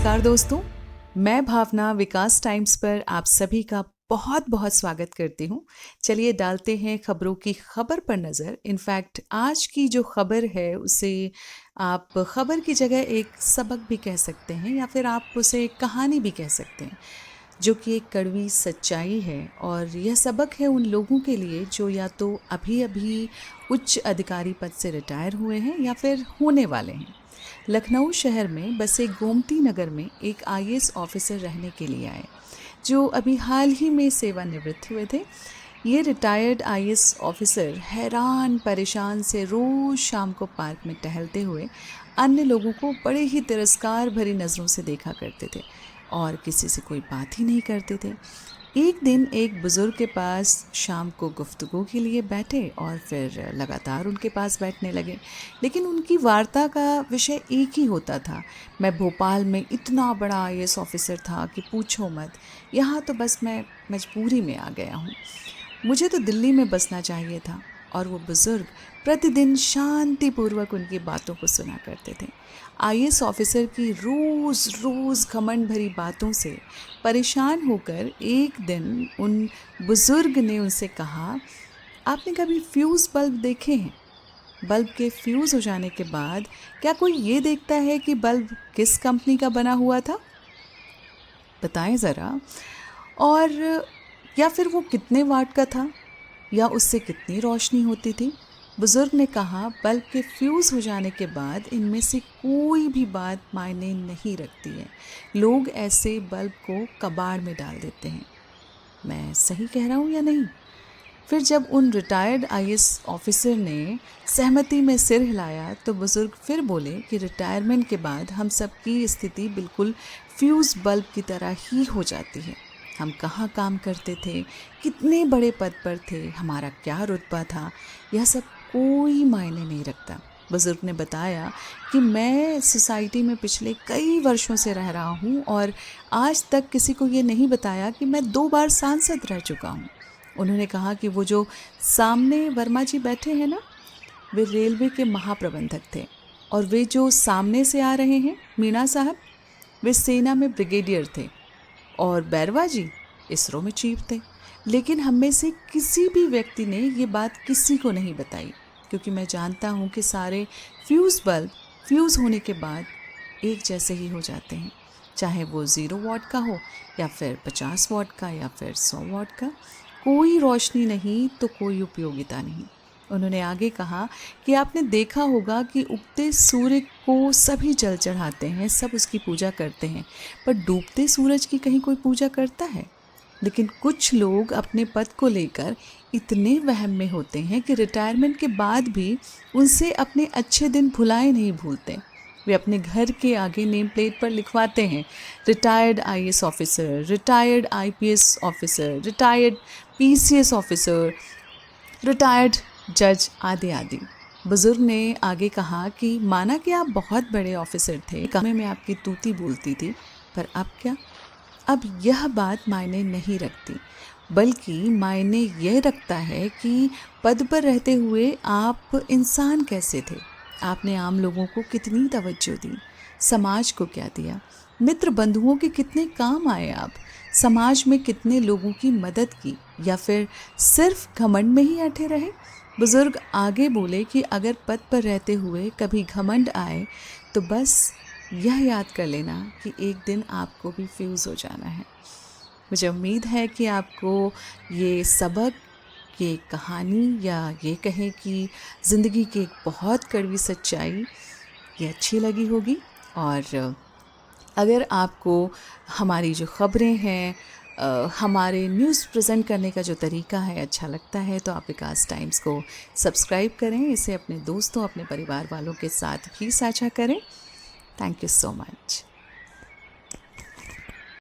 नमस्कार दोस्तों, मैं भावना विकास टाइम्स पर आप सभी का बहुत बहुत स्वागत करती हूँ। चलिए डालते हैं खबरों की खबर पर नज़र। इनफैक्ट आज की जो खबर है उसे आप खबर की जगह एक सबक भी कह सकते हैं या फिर आप उसे एक कहानी भी कह सकते हैं, जो कि एक कड़वी सच्चाई है। और यह सबक है उन लोगों के लिए जो या तो अभी अभी उच्च अधिकारी पद से रिटायर हुए हैं या फिर होने वाले हैं। लखनऊ शहर में बसे गोमती नगर में एक आईएएस ऑफिसर रहने के लिए आए, जो अभी हाल ही में सेवानिवृत्त हुए थे। ये रिटायर्ड आईएएस ऑफिसर हैरान परेशान से रोज शाम को पार्क में टहलते हुए अन्य लोगों को बड़े ही तिरस्कार भरी नज़रों से देखा करते थे और किसी से कोई बात ही नहीं करते थे। एक दिन एक बुज़ुर्ग के पास शाम को गुफ्तगू के लिए बैठे और फिर लगातार उनके पास बैठने लगे, लेकिन उनकी वार्ता का विषय एक ही होता था। मैं भोपाल में इतना बड़ा आईएएस ऑफिसर था कि पूछो मत, यहाँ तो बस मैं मजबूरी में आ गया हूँ, मुझे तो दिल्ली में बसना चाहिए था। और वो बुज़ुर्ग प्रतिदिन शांतिपूर्वक उनकी बातों को सुना करते थे। आईएएस ऑफिसर की रोज़ रोज़ घमंड भरी बातों से परेशान होकर एक दिन उन बुज़ुर्ग ने उनसे कहा, आपने कभी फ्यूज़ बल्ब देखे हैं? बल्ब के फ्यूज़ हो जाने के बाद क्या कोई ये देखता है कि बल्ब किस कंपनी का बना हुआ था? बताएं ज़रा। और या फिर वो कितने वाट का था या उससे कितनी रोशनी होती थी? बुजुर्ग ने कहा, बल्ब के फ्यूज़ हो जाने के बाद इनमें से कोई भी बात मायने नहीं रखती है। लोग ऐसे बल्ब को कबाड़ में डाल देते हैं। मैं सही कह रहा हूँ या नहीं? फिर जब उन रिटायर्ड आईएएस ऑफिसर ने सहमति में सिर हिलाया तो बुजुर्ग फिर बोले कि रिटायरमेंट के बाद हम सबकी स्थिति बिल्कुल फ्यूज़ बल्ब की तरह ही हो जाती है। हम कहाँ काम करते थे, कितने बड़े पद पर थे, हमारा क्या रुतबा था, यह सब कोई मायने नहीं रखता। बुजुर्ग ने बताया कि मैं सोसाइटी में पिछले कई वर्षों से रह रहा हूँ और आज तक किसी को ये नहीं बताया कि मैं 2 बार सांसद रह चुका हूँ। उन्होंने कहा कि वो जो सामने वर्मा जी बैठे हैं ना, वे रेलवे के महाप्रबंधक थे, और वे जो सामने से आ रहे हैं मीणा साहब, वे सेना में ब्रिगेडियर थे, और बैरवा जी इसरो में चीफ थे। लेकिन हम में से किसी भी व्यक्ति ने ये बात किसी को नहीं बताई, क्योंकि मैं जानता हूँ कि सारे फ्यूज़ बल्ब फ्यूज़ होने के बाद एक जैसे ही हो जाते हैं, चाहे वो 0 वाट का हो या फिर 50 वाट का या फिर 100 वाट का। कोई रोशनी नहीं तो कोई उपयोगिता नहीं। उन्होंने आगे कहा कि आपने देखा होगा कि उगते सूर्य को सभी जल चढ़ाते हैं, सब उसकी पूजा करते हैं, पर डूबते सूरज की कहीं कोई पूजा करता है? लेकिन कुछ लोग अपने पद को लेकर इतने वहम में होते हैं कि रिटायरमेंट के बाद भी उनसे अपने अच्छे दिन भुलाए नहीं भूलते। वे अपने घर के आगे नेम प्लेट पर लिखवाते हैं, retired IAS officer, retired IPS officer, retired PCS officer, retired जज आदि आदि। बुजुर्ग ने आगे कहा कि माना कि आप बहुत बड़े ऑफिसर थे, कमरे में आपकी तूती बोलती थी, पर अब क्या? अब यह बात मायने नहीं रखती, बल्कि मायने यह रखता है कि पद पर रहते हुए आप इंसान कैसे थे, आपने आम लोगों को कितनी तवज्जो दी, समाज को क्या दिया, मित्र बंधुओं के कितने काम आए आप, समाज में कितने लोगों की मदद की, या फिर सिर्फ घमंड में ही अटे रहे। बुजुर्ग आगे बोले कि अगर पद पर रहते हुए कभी घमंड आए तो बस यह याद कर लेना कि एक दिन आपको भी फ्यूज़ हो जाना है। मुझे उम्मीद है कि आपको ये सबक, ये कहानी, या ये कहें कि ज़िंदगी की एक बहुत कड़वी सच्चाई, ये अच्छी लगी होगी। और अगर आपको हमारी जो ख़बरें हैं, हमारे न्यूज़ प्रेजेंट करने का जो तरीका है अच्छा लगता है, तो आप विकास टाइम्स को सब्सक्राइब करें, इसे अपने दोस्तों, अपने परिवार वालों के साथ भी साझा करें। Thank you so much.